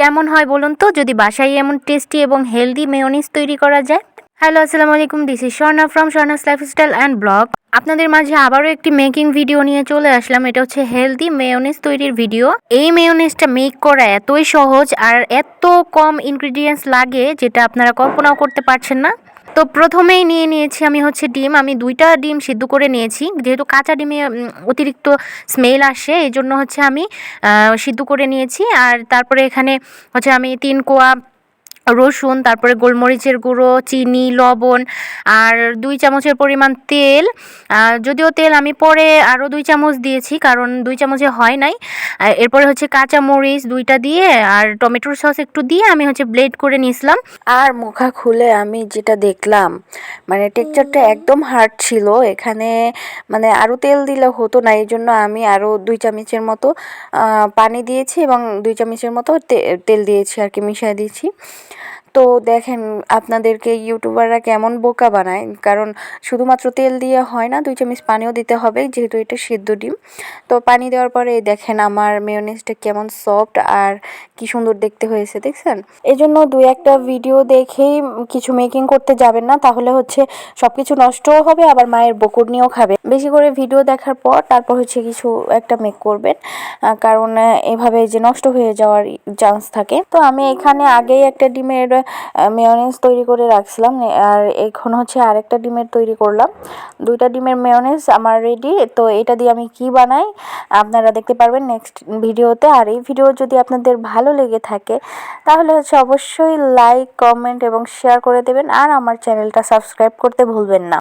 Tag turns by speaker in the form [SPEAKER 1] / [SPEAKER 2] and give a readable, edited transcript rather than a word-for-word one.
[SPEAKER 1] কেমন হয় বলুন তো যদি বাসায় এমন টেস্টি এবং হেলদি মেয়োনিজ তৈরি করা যায়। হ্যালো, আসসালামু আলাইকুম। This is Swarna from স্বর্ণাস lifestyle and blog. আপনাদের মাঝে আবারও একটি মেকিং ভিডিও নিয়ে চলে আসলাম। এটা হচ্ছে হেলদি মেয়োনিজ তৈরির ভিডিও। এই মেয়োনিজটা মেক করা এতই সহজ আর এত কম ইনগ্রিডিয়েন্টস লাগে যেটা আপনারা কল্পনাও করতে পারছেন না। তো প্রথমেই নিয়ে নিয়েছি আমি হচ্ছে ডিম। আমি 2টা ডিম সিদ্ধ করে নিয়েছি, যেহেতু কাঁচা ডিমে অতিরিক্ত স্মেল আসে, এই জন্য হচ্ছে আমি সিদ্ধ করে নিয়েছি। আর তারপরে এখানে হচ্ছে আমি 3 কোয়া রসুন, তারপরে গোলমরিচের গুঁড়ো, চিনি, লবণ আর 2 চামচের পরিমাণ তেল। যদিও তেল আমি পরে আরও 2 চামচ দিয়েছি, কারণ 2 চামচে হয় নাই। এরপরে হচ্ছে কাঁচামরিচ 2টা দিয়ে আর টমেটোর সস একটু দিয়ে আমি হচ্ছে ব্লেন্ড করে নিয়েছিলাম।
[SPEAKER 2] আর মুখা খুলে আমি যেটা দেখলাম, মানে টেক্সচারটা একদম হার্ড ছিল। এখানে মানে আরও তেল দিলে হতো না, এই জন্য আমি আরও 2 চামচের মতো পানি দিয়েছি এবং 2 চামচের মতো তেল দিয়েছি আর কি, মিশিয়ে দিয়েছি। তো দেখেন আপনাদেরকে ইউটিউবাররা কেমন বোকা বানায়, কারণ শুধুমাত্র তেল দিয়ে হয় না, 2 চামচ পানিও দিতে হবে, যেহেতু এটা সিদ্ধ ডিম। তো পানি দেওয়ার পরে দেখেন আমার মেয়োনিজটা কেমন সফট আর কি সুন্দর দেখতে হয়েছে, দেখছেন? এই জন্য 2-একটা ভিডিও দেখেই কিছু মেকিং করতে যাবেন না, তাহলে হচ্ছে সব কিছু নষ্টও হবে, আবার মায়ের বকুনিও খাবে। বেশি করে ভিডিও দেখার পর তারপর হচ্ছে কিছু একটা মেক করবেন, কারণ এভাবে যে নষ্ট হয়ে যাওয়ার চান্স থাকে। তো আমি এখানে আগেই একটা ডিমের মেয়োনিজ তৈরি করে রাখছিলাম, আর এখন হচ্ছে আরেকটা ডিমের তৈরি করলাম। 2টা ডিমের মেয়োনিজ আমার রেডি। তো এটা দিয়ে আমি কি বানাই আপনারা দেখতে পারবেন নেক্সট ভিডিওতে। আর এই ভিডিও যদি আপনাদের ভালো লেগে থাকে তাহলে হচ্ছে অবশ্যই লাইক, কমেন্ট এবং শেয়ার করে দেবেন, আর আমার চ্যানেলটা সাবস্ক্রাইব করতে ভুলবেন না।